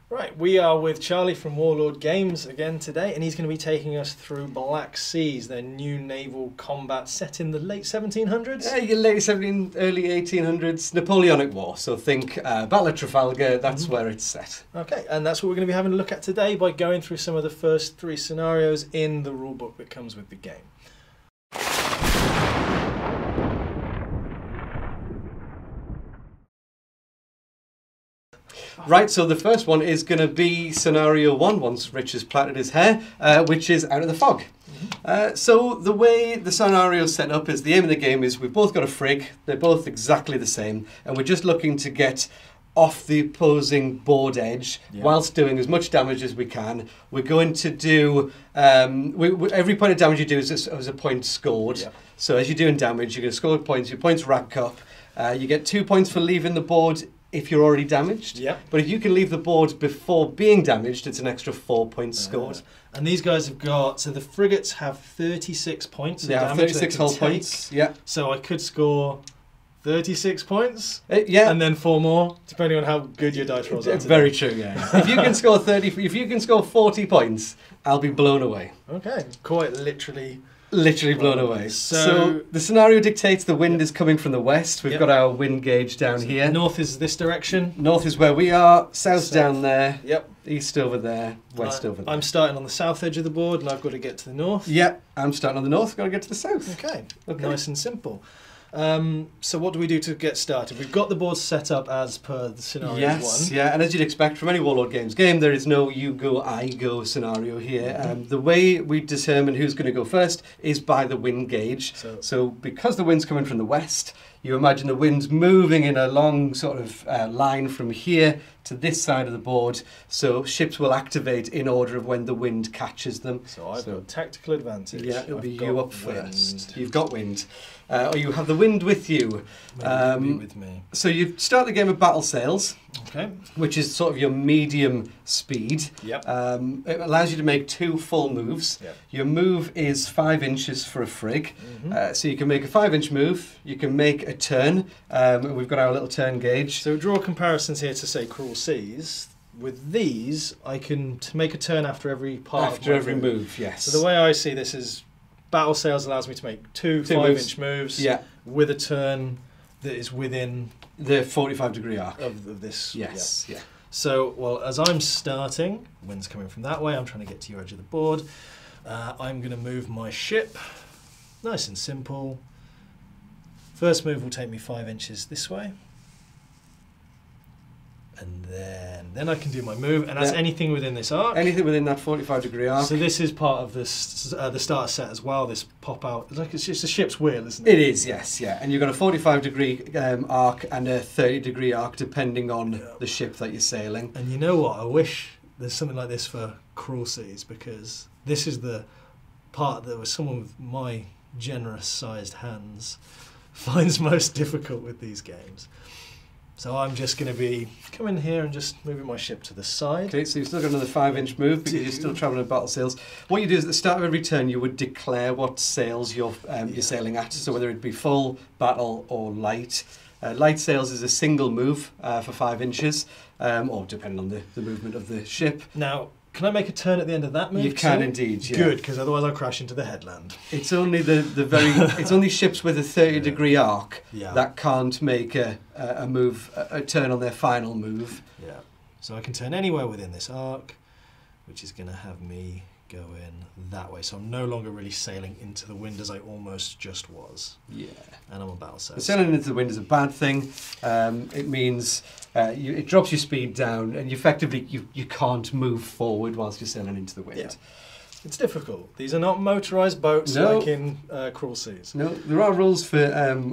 Right, we are with Charlie from Warlord Games again today, and he's going to be taking us through Black Seas, their new naval combat set in the late 1700s? Yeah, late 1700s, early 1800s, Napoleonic War. So think Battle of Trafalgar, that's where it's set. Okay, and that's what we're going to be having a look at today by going through some of the first 3 scenarios in the rulebook that comes with the game. Right, so the first one is going to be scenario 1, once Rich has plaited his hair, which is Out of the Fog. So the way the scenario is set up is the aim of the game is we've both got a frig, they're both exactly the same, and we're just looking to get off the opposing board edge whilst doing as much damage as we can. We're going to do, every point of damage you do is a point scored. Yeah. So as you're doing damage, you're going to score points, your points rack up. You get 2 points for leaving the board if you're already damaged. Yep. But if you can leave the board before being damaged, it's an extra 4 points scored. And these guys have got, so the frigates have 36 points of damage. 36 whole take. points. Yeah. So I could score 36 points. Yeah. And then 4 more, depending on how good your dice rolls are. It's very true, yeah. If you can score 40 points, I'll be blown away. Okay. Quite literally. Literally blown away. So the scenario dictates the wind is coming from the west. We've got our wind gauge down here. North is this direction. North is where we are. South down there. Yep. East over there. West over there. I'm starting on the south edge of the board, and I've got to get to the north. Yep. I'm starting on the north. Got to get to the south. Okay. Nice and simple. So what do we do to get started? We've got the board set up as per the scenario 1. Yeah, and as you'd expect from any Warlord Games game, there is no you go, I go scenario here. The way we determine who's going to go first is by the wind gauge. So because the wind's coming from the west, you imagine the wind's moving in a long sort of line from here to this side of the board, so ships will activate in order of when the wind catches them. So I've got tactical advantage. Yeah, it'll be you up first. You've got wind. Or you have the wind with you. With me. So you start the game with battle sails, which is sort of your medium speed. Yep. It allows you to make 2 full moves. Yep. Your move is 5 inches for a frig. So you can make a 5-inch move, you can make a turn, and we've got our little turn gauge. So draw comparisons here to say Cruel Seas. With these, I can make a turn after every part After every move, yes. So the way I see this is battle sails allows me to make 2 5-inch moves with a turn that is within the 45-degree arc of this. Yes, yeah. So, well, as I'm starting, wind's coming from that way, I'm trying to get to your edge of the board. I'm going to move my ship, nice and simple. First move will take me 5 inches this way. And then I can do my move, and that's anything within this arc. Anything within that 45-degree arc. So this is part of this, the starter set as well, this pop-out. It's just a ship's wheel, isn't it? It is, yes, yeah. And you've got a 45-degree arc and a 30-degree arc, depending on the ship that you're sailing. And you know what? I wish there's something like this for Cruel Seas, because this is the part that someone with my generous-sized hands finds most difficult with these games. So I'm just going to be coming here and just moving my ship to the side. Okay, so you've still got another 5-inch move because you're still travelling with battle sails. What you do is at the start of every turn you would declare what sails you're sailing at, so whether it be full, battle or light. Light sails is a single move for 5 inches, or depending on the movement of the ship. Now, can I make a turn at the end of that move? You can indeed, yeah. Good, because otherwise I'll crash into the headland. It's only it's only ships with a 30-degree arc that can't make a turn on their final move. Yeah. So I can turn anywhere within this arc, which is going to have me go in that way. So I'm no longer really sailing into the wind as I almost just was. Yeah. And I'm on battle sails. Sailing into the wind is a bad thing. It means it drops your speed down, and you can't move forward whilst you're sailing into the wind. Yeah. It's difficult. These are not motorised boats like in Cruel Seas. No, there are rules for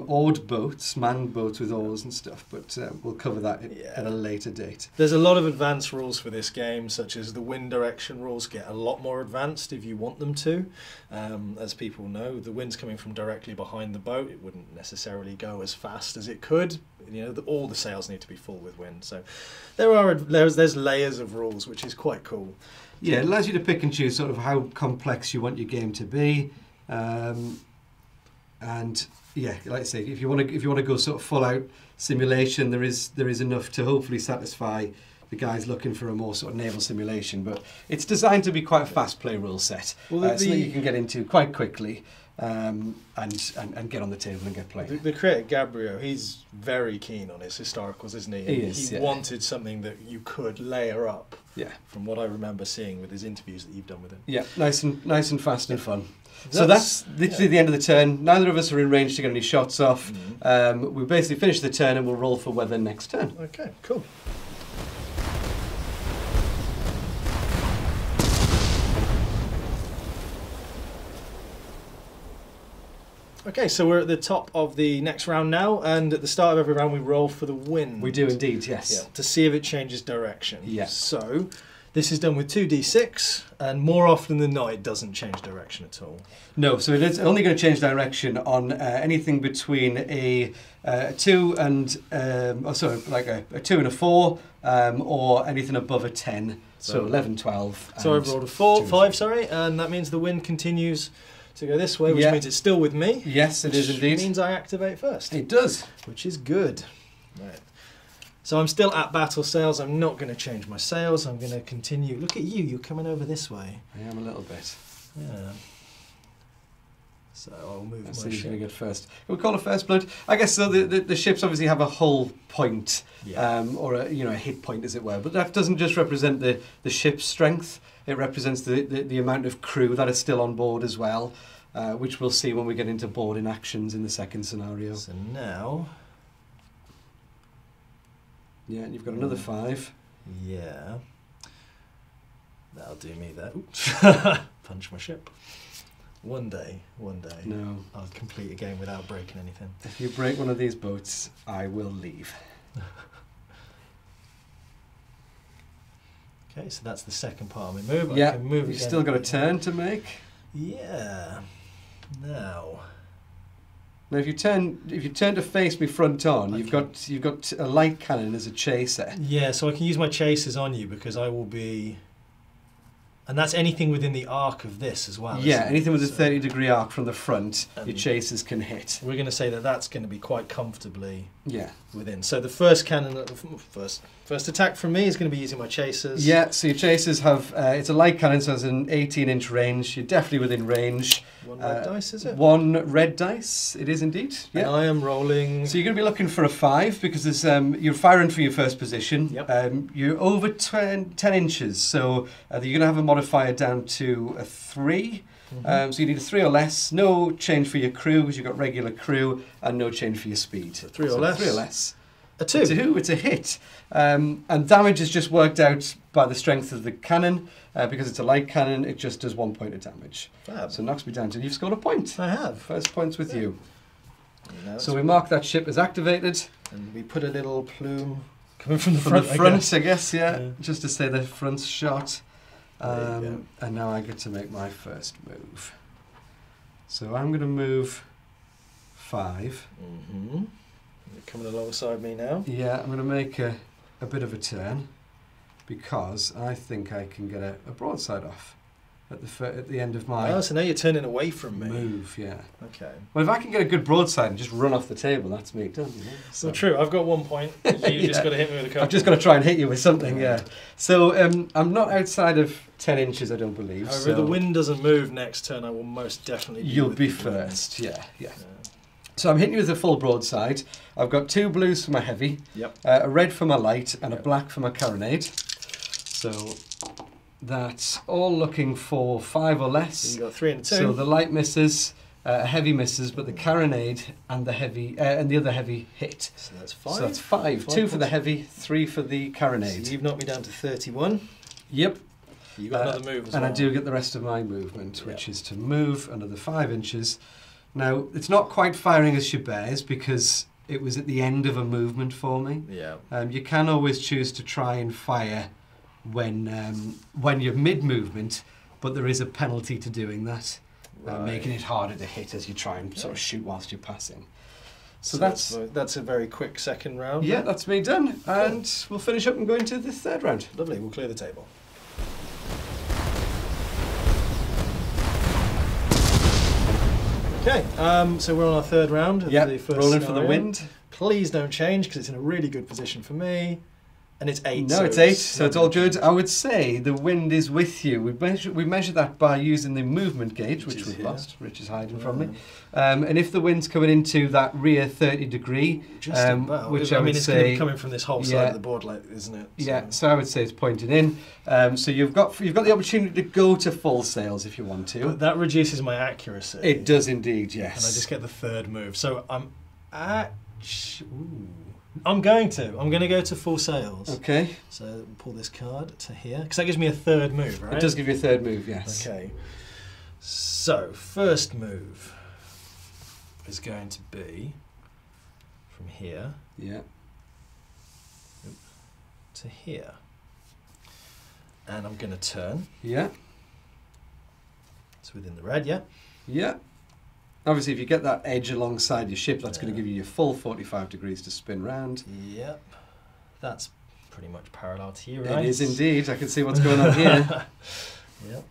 oared boats, manned boats with oars and stuff, but we'll cover that at a later date. There's a lot of advanced rules for this game, such as the wind direction rules get a lot more advanced if you want them to. As people know, the wind's coming from directly behind the boat. It wouldn't necessarily go as fast as it could. You know, all the sails need to be full with wind. So there's layers of rules, which is quite cool. Yeah, it allows you to pick and choose sort of how complex you want your game to be, and yeah, like I say, if you want to go sort of full out simulation, there is enough to hopefully satisfy the guy's looking for a more sort of naval simulation. But it's designed to be quite a fast play rule set, so that you can get into quite quickly and get on the table and get playing. The creator Gabriel, he's very keen on his historicals, isn't he? He is. He wanted something that you could layer up. Yeah. From what I remember seing with his interviews that you've done with him. Yeah, nice and fast and fun. So that's literally the end of the turn. Neither of us are in range to get any shots off. We basically finish the turn and we'll roll for weather next turn. Okay, cool. Okay, so we're at the top of the next round now, and at the start of every round we roll for the wind. We do indeed, yes. Yeah, to see if it changes direction. Yeah. So this is done with 2d6, and more often than not it doesn't change direction at all. No, so it's only going to change direction on anything between a 2 and like a 2 and a 4, or anything above a 10. So 11, 12. So I've rolled a 5, sorry, and that means the wind continues to go this way, which means it's still with me. Yes, it is indeed. Which means I activate first. It does. Which is good. Right. So I'm still at battle sails. I'm not going to change my sails. I'm going to continue. Look at you. You're coming over this way. I am a little bit. Yeah. So I'll move my ship. ship. Get first. We'll call it first blood. I guess so. The ships obviously have a hull point, or a hit point, as it were. But that doesn't just represent the ship's strength. It represents the amount of crew that is still on board as well, which we'll see when we get into boarding actions in the second scenario. So now... Yeah, and you've got another 5. Yeah. That'll do me there. Punch my ship. One day, no, I'll complete a game without breaking anything. If you break one of these boats, I will leave. Okay, so that's the second part of my move. Yeah, I can move you've again. still got a turn to make. Yeah. Now if you turn to face me front on, you've got a light cannon as a chaser. Yeah, so I can use my chasers on you because I will be. And that's anything within the arc of this as well. Yeah, anything with a 30-degree arc from the front, your chasers can hit. We're going to say that that's going to be quite comfortably within. So the first cannon, first attack from me is going to be using my chasers. Yeah, so your chasers have, it's a light cannon, so it's an 18-inch range. You're definitely within range. 1 red dice, is it? 1 red dice, it is indeed. Yeah. And I am rolling... So you're going to be looking for a 5 because there's, you're firing for your first position. Yep. You're over 10 inches, so you're going to have a modifier down to a 3. So you need a 3 or less. No change for your crew because you've got regular crew, and no change for your speed. So 3 or less. 3 or less. A 2. It's a hit. And damage is just worked out by the strength of the cannon. Because it's a light cannon, it just does 1 point of damage. Fab. So it knocks me down to you've scored a point. I have. First point's with you. So we right. mark that ship as activated. And we put a little plume coming from the front, I guess, yeah. Just to say the front's shot. And now I get to make my first move. So I'm going to move 5. You're coming alongside me now. Yeah, I'm going to make a bit of a turn because I think I can get a broadside off at the end of my so now you're turning away from me. Move, yeah. Okay. Well, if I can get a good broadside and just run off the table, that's me done. You know? So true. I've got 1 point. You just got to hit me with a couple. I've just got to try and hit you with something, yeah. So I'm not outside of 10 inches, I don't believe. However, if the wind doesn't move next turn, I will most definitely. You'll be first, yeah. So I'm hitting you with a full broadside. I've got 2 blues for my heavy, a red for my light, and a black for my carronade. So that's all looking for 5 or less. So you got 3 and a 2. So the light misses, heavy misses, but the carronade and the heavy and the other heavy hit. So that's 5. So that's 5. 2 for the heavy, 3 for the carronade. So you've knocked me down to 31. Yep. You got another move as well. And I do get the rest of my movement, which is to move another 5 inches. Now, it's not quite firing as she bears because it was at the end of a movement for me. Yeah. You can always choose to try and fire when you're mid-movement, but there is a penalty to doing that, making it harder to hit as you try and sort of shoot whilst you're passing. So that's a very quick second round. Yeah, that's me done. Cool. And we'll finish up and go into the third round. Lovely, we'll clear the table. Okay, so we're on our third round. Yeah, the first rolling scenario. for the wind. Please don't change because it's in a really good position for me. And it's 8. No, so it's 8, not so it's all gonna good. change. I would say the wind is with you. We measured that by using the movement gauge, Which which is we've here. lost. Rich is hiding from me. And if the wind's coming into that rear 30 degree, Just about. which I I mean, would it's going to say, be coming from this whole side of the board, like, isn't it? yeah, so I would say it's pointing in. So you've got the opportunity to go to full sails if you want to. But that reduces my accuracy. It does indeed, yes. And I just get the 3rd move. So I'm I'm going to go to full sails. Okay. So pull this card to here, because that gives me a 3rd move, right? It does give you a 3rd move, yes. Okay. So first move is going to be from here Yeah. to here, and I'm going to turn. Yeah. It's within the red, yeah. Yeah. Obviously, if you get that edge alongside your ship, that's going to Yeah. give you your full 45 degrees to spin round. Yep. That's pretty much parallel to you, right? It is indeed. I can see what's going on here. Yep.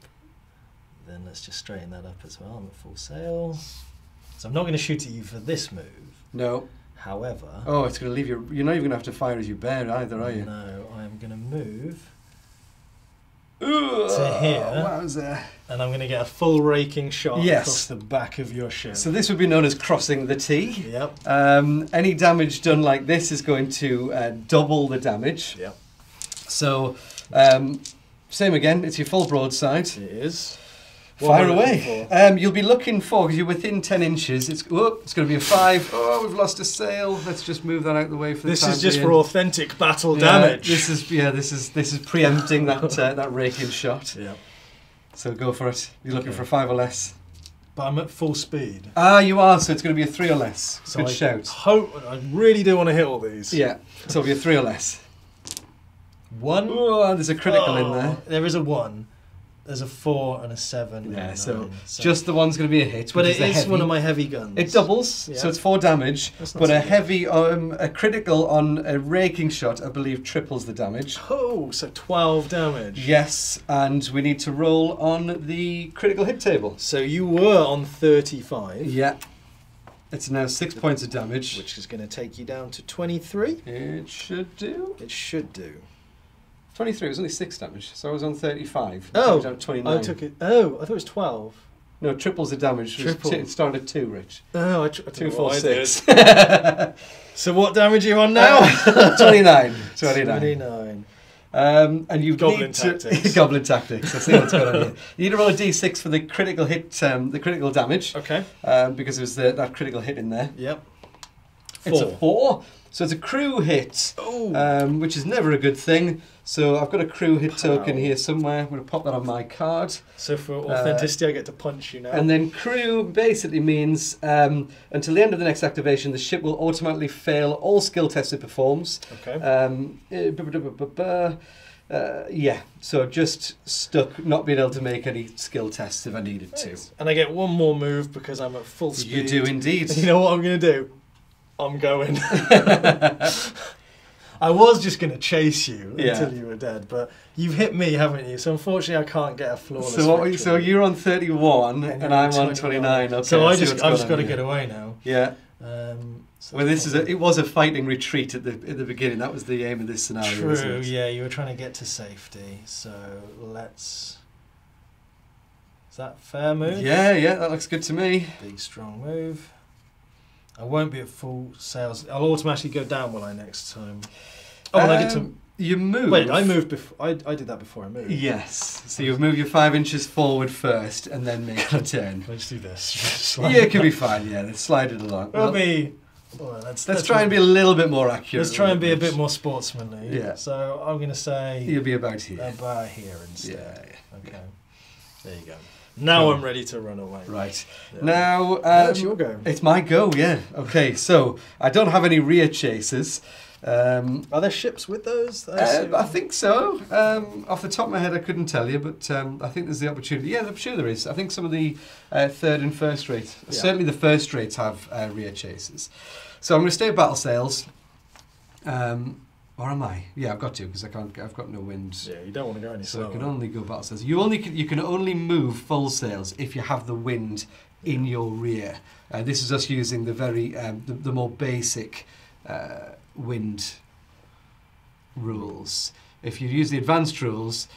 Then let's just straighten that up as well. I'm at full sail. So I'm not going to shoot at you for this move. No. However... Oh, it's going to leave you... You're not even going to have to fire as you bear either, are you? No, I'm going to move Ooh, to here. Wowza. And I'm going to get a full raking shot Yes. across the back of your ship. So this would be known as crossing the T. Yep. Any damage done like this is going to double the damage. Yep. So, same again, it's your full broadside. It is. Fire What am I looking away. for? You'll be looking for, because you're within 10 inches, it's going to be a 5. Oh, we've lost a sail. Let's just move that out of the way for the This time is just being. for authentic battle Yeah, damage. This is preempting that raking shot. Yep. So go for it. You're looking Okay. for 5 or less. But I'm at full speed. Ah, you are. So it's going to be a 3 or less. So Good shout. I really do want to hit all these. Yeah. So it'll be a 3 or less. 1. Oh, there's a critical in there. There is a 1. There's a 4 and a 7. Yeah. And a So 9. just the one's going to be a hit. But which it is heavy. one of my heavy guns. It doubles, Yeah. so it's 4 damage. That's not But so a good. heavy, a critical on a raking shot, I believe, triples the damage. Oh, so 12 damage. Yes, and we need to roll on the critical hit table. So you were on 35. Yeah. It's now 6 points of damage. Which is going to take you down to 23. It should do. It should do. 23, it was only 6 damage, so I was on 35. Oh, Down to 29. I took it. Oh, I thought it was 12. No, triples the damage. Triple. It started at 2, Rich. Oh, I 2, 4, 6. So what damage are you on now? 29. 29. And you Goblin need to tactics. Goblin tactics. I see what's going on here. You need to roll a d6 for the critical hit, the critical damage, Okay. because there's that critical hit in there. Yep. It's a 4, so it's a crew hit, Oh. which is never a good thing. So I've got a crew hit token Pow. here somewhere. I'm going to pop that on my card. So for authenticity, I get to punch you now. And then crew basically means until the end of the next activation, the ship will automatically fail all skill tests it performs. Okay. Yeah, so just stuck not being able to make any skill tests if I needed to. And I get one more move because I'm at full speed. You do indeed. And you know what I'm going to do? I'm going. I was just going to chase you until you were dead, but you've hit me, haven't you? So unfortunately, I can't get a flawless victory. So you're on 31 And and you're I'm on on 29. Okay, so I I've see just what's going got on to here. get away now. Yeah. So Well, it was a fighting retreat at the beginning. That was the aim of this scenario. True, wasn't it? yeah, you were trying to get to safety. So let's... Is that fair move? Yeah, that looks good to me. Big, strong move. I won't be at full sails. I'll automatically go down, will I, next time? Oh, and I get to... You move. Wait, I moved before. I did that before I moved. Yes. So you move your 5 inches forward first and then make your turn. Let's do this. Yeah, it can be fine, yeah. Let's slide it along. It'll be... Well, let's try and be a little bit more accurate. Let's try and be a bit more sportsmanly. Yeah. So I'm going to say... You'll be about here. About here instead. Yeah. Okay. There you go. Now I'm ready to run away. Right. Yeah. Now... it's your go. It's my go, yeah. Okay, so I don't have any rear chases. Are there ships with those? I think so. Off the top of my head, I couldn't tell you, but I think there's the opportunity. Yeah, I'm sure there is. I think some of the third and first rate, certainly the first rates have rear chases. So I'm going to stay at battle sails. Or am I? Yeah, I've got to because I can't. I've got no wind. Yeah, you don't want to go any slower. So I can only go battle sails. You can only move full sails if you have the wind in your rear. This is us using the very the more basic wind rules. If you use the advanced rules,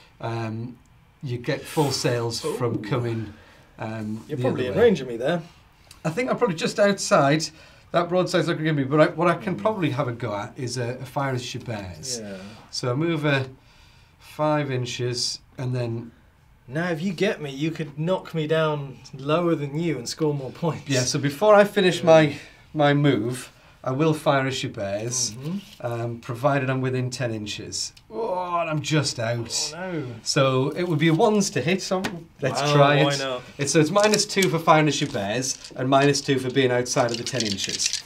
you get full sails from coming. You're probably in range of me there. I think I'm probably just outside. That broadside's not going to give me, but what I can probably have a go at is a fire as Chabez. Yeah. So I move 5 inches, and then... Now, if you get me, you could knock me down lower than you and score more points. Yeah, so before I finish my move, I will fire a Chabez, provided I'm within 10 inches. Oh, and I'm just out. Oh, no. So it would be a 1s to hit, so let's try it. Why not? So it's -2 for firing a Chabez, and -2 for being outside of the 10 inches.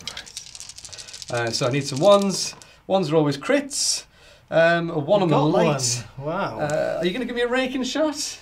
Right. So I need some 1s. 1s are always crits. A 1 on the light. Wow. Are you going to give me a raking shot?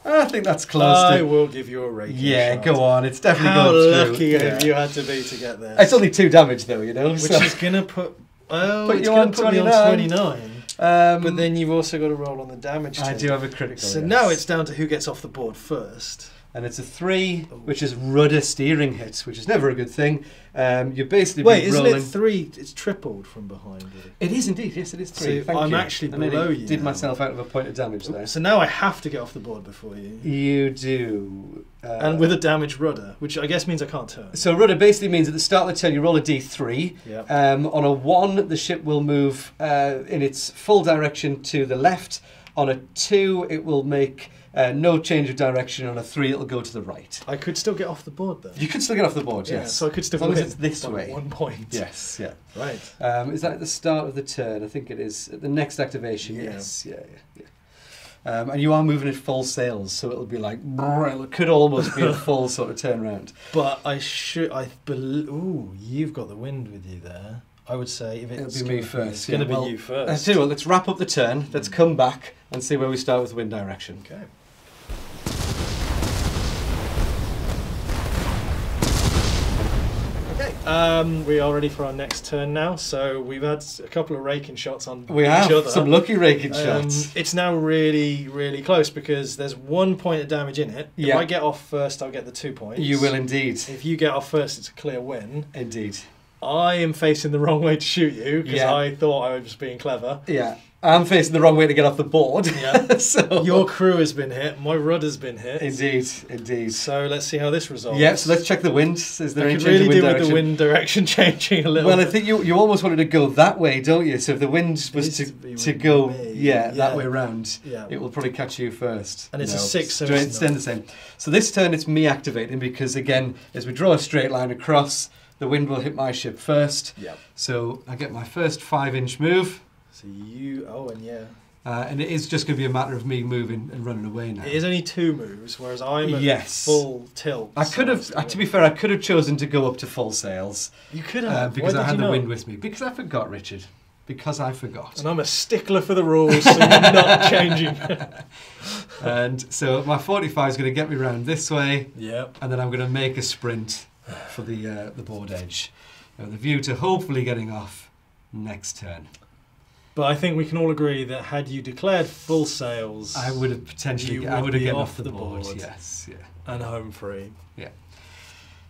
I think that's close. I will give you a raking shot. Go on. It's definitely How going through. lucky have you had to be to get there? It's only 2 damage though, you know. Which is going to put... Oh, Put it's you going on to put me on 29. 29. But then you've also got to roll on the damage I too. do have a critical. So yes. now it's down to who gets off the board first. And it's a 3, which is rudder steering hits, which is never a good thing. You basically Wait, be isn't rolling. it 3? It's tripled from behind. It is indeed. Yes, it is 3. So Thank I'm you. actually I nearly below you Did now. myself out of a point of damage there. So now I have to get off the board before you. You do. And with a damaged rudder, which I guess means I can't turn. So rudder basically means at the start of the turn you roll a d3. Yep. On a 1, the ship will move in its full direction to the left. On a 2, it will make no change of direction. On a 3, it'll go to the right. I could still get off the board though. You could still get off the board, Yeah, yes. so I could still as long win as it's this by way. 1 point. Yes, yeah. Right. Is that at the start of the turn? I think it is. At the next activation, Yeah. yes. Yeah. And you are moving at full sails, so it'll be like, it could almost be a full sort of turnaround. But ooh, you've got the wind with you there. I would say if it's It'll be me first. It's going to be you first. Let's do it. Let's wrap up the turn. Let's come back and see where we start with wind direction. Okay. Okay. We are ready for our next turn now. So we've had a couple of raking shots on We each have other. some lucky raking shots. It's now really, really close because there's 1 point of damage in it. If Yeah. I get off first, I'll get the 2 points. You will indeed. If you get off first, it's a clear win. Indeed. I am facing the wrong way to shoot you because Yeah. I thought I was being clever. Yeah. I'm facing the wrong way to get off the board. Yeah. So Your crew has been hit. My rudder's been hit. Indeed. So let's see how this resolves. Yeah, so let's check the wind. Is there I any could change really in wind do with direction? the wind direction changing a little Well, bit. I think you almost wanted to go that way, don't you? So if the wind was Needs to be to with go, me. that Yeah. way round, Yeah. it will probably catch you first. And it's a No, 6, so straight, it's staying not. the same. So this turn it's me activating because again, as we draw a straight line across, the wind will hit my ship first. Yeah. So I get my first 5-inch move, So you... Oh, and yeah. and it is just going to be a matter of me moving and running away now. It is only 2 moves, whereas I'm at Yes. full tilt. I could have, to be fair, I could have chosen to go up to full sails You could have. because Why I did had you the not? wind with me. Because I forgot, Richard. Because I forgot. And I'm a stickler for the rules, so you're not changing. And so my 45 is going to get me round this way, Yep. and then I'm going to make a sprint for the board edge, with a view to hopefully getting off next turn. But I think we can all agree that had you declared full sails, I would have potentially, You I would would have be gotten off off the the board. board. Yes, yeah. and home free.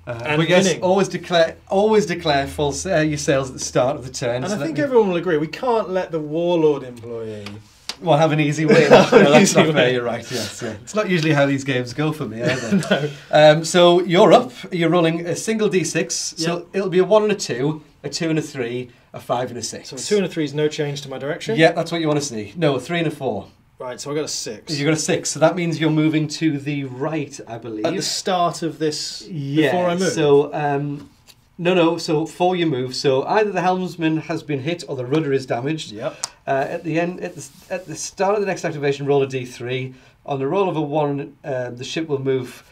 And And yes, winning. always declare full your sails at the start of the turn. And so I that think we- everyone will agree, we can't let the Warlord employee... Well, have an easy win. Have an No, that's easy not win. fair. You're right. Yes, yeah. It's not usually how these games go for me either. No. So you're up. You're rolling a single d6. So Yep. it'll be a 1 and a 2, a 2 and a 3, a 5 and a 6. So a 2 and a 3 is no change to my direction? Yeah, that's what you want to see. No, a 3 and a 4. Right, so I got a 6. You got a 6. So that means you're moving to the right, I believe. At the start of this, Yeah. before I move? So no. So for your move, so either the helmsman has been hit or the rudder is damaged. Yep. At the start of the next activation, roll a d3. On the roll of a 1, the ship will move,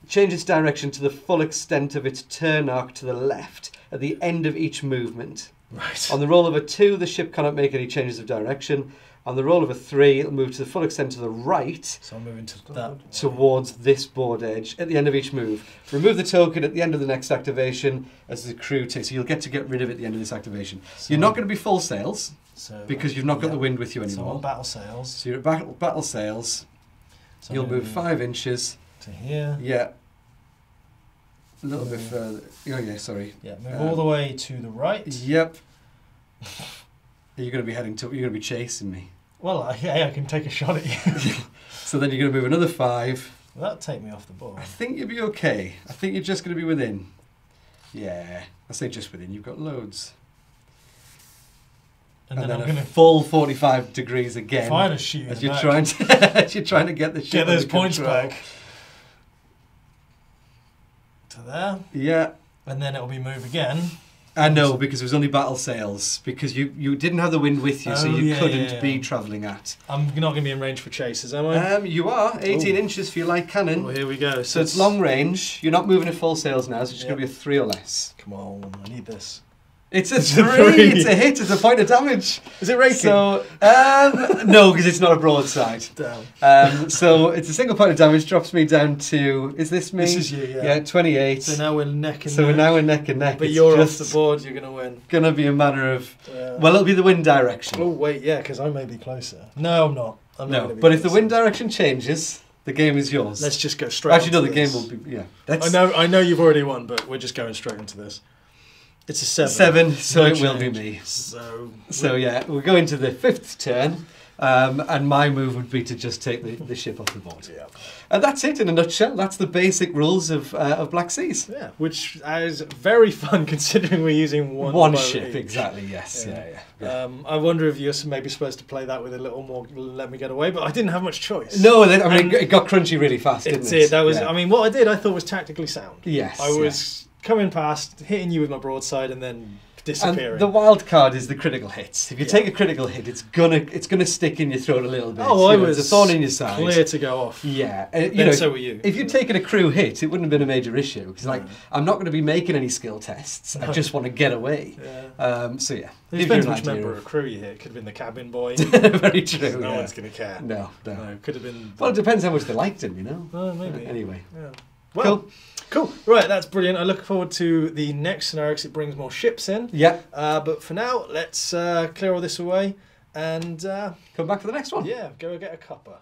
change its direction to the full extent of its turn arc to the left at the end of each movement. Right. On the roll of a 2, the ship cannot make any changes of direction. On the roll of a 3, it'll move to the full extent to the right So I'm moving to that. towards this board edge at the end of each move. Remove the token at the end of the next activation as the crew takes. So you'll get to get rid of it at the end of this activation. So You're not going to be full sails so, because you've not got yep. the wind with you So I'm anymore. on battle sails. So you're at battle sails. So You'll I'm move moving 5 inches. to here. Yeah. A little bit further. Oh yeah, sorry. Yeah, move all the way to the right. Yep. Are you going to be heading to? You're going to be chasing me. Well, I can take a shot at you. So then you're going to move another 5. That'll take me off the board. I think you'll be okay. I think you're just going to be within. Yeah, I say just within. You've got loads. And then I'm a going to full 45 degrees again. fire a shoot as in the you're back. trying to as you're trying to get the ship Get those under points control. back. To there. Yeah. And then it'll be move again. I know, because it was only battle sails. Because you didn't have the wind with you, so Oh, you yeah, couldn't yeah. be travelling at. I'm not going to be in range for chases, am I? You are 18 Ooh. inches for your light cannon. Well, here we go. So it's long range. You're not moving at full sails now, so it's Yep. going to be a 3 or less. Come on, I need this. It's a It's a 3. three. It's a hit. It's a point of damage. Is it raking? So no, because it's not a broadside. Damn. So it's a single point of damage. Drops me down to. Is this me? This is you, yeah. Yeah, 28. So now we're neck and So neck. we're now neck and neck. But It's you're off just the board, you're going to win. gonna be a matter of. Well, it'll be the wind direction. Oh, wait, yeah, because I may be closer. No, I'm not. I'm not No, gonna be but if the closer. wind direction changes, the game is yours. Let's just go straight Actually, no, onto the game this. will be. Yeah. I know you've already won, but we're just going straight into this. It's a 7. 7, so No it will be change. me. So Yeah, we'll go into the 5th turn, and my move would be to just take the ship off the board. yeah. And that's it in a nutshell. That's the basic rules of Black Seas. Yeah, which is very fun considering we're using one boat ship, each. exactly. Yes, yeah. I wonder if you're maybe supposed to play that with a little more let me get away, but I didn't have much choice. No, I mean And it got crunchy really fast, it didn't did. it? That was. Yeah. I mean, what I did, I thought was tactically sound. Yes, I was coming past, hitting you with my broadside, and then disappearing. And the wild card is the critical hits. If you Yeah. take a critical hit, it's gonna stick in your throat a little bit. Oh, You I know, was it's a thorn in your side. clear to go off. Yeah, Then so were you. If you'd taken a crew hit, it wouldn't have been a major issue. Because No. I'm not going to be making any skill tests. I No. just want to get away. Yeah. So yeah, It gives you depends an which idea member of- of crew you hit. Could have been the cabin boy. Very true. No yeah. one's going to care. No. No, could have been. Well, it depends how much they liked him, you know. Maybe. Anyway, Yeah. Well, cool. cool. Right, that's brilliant. I look forward to the next scenario because it brings more ships in. Yeah, But for now, let's clear all this away and come back for the next one. yeah, go get a cuppa.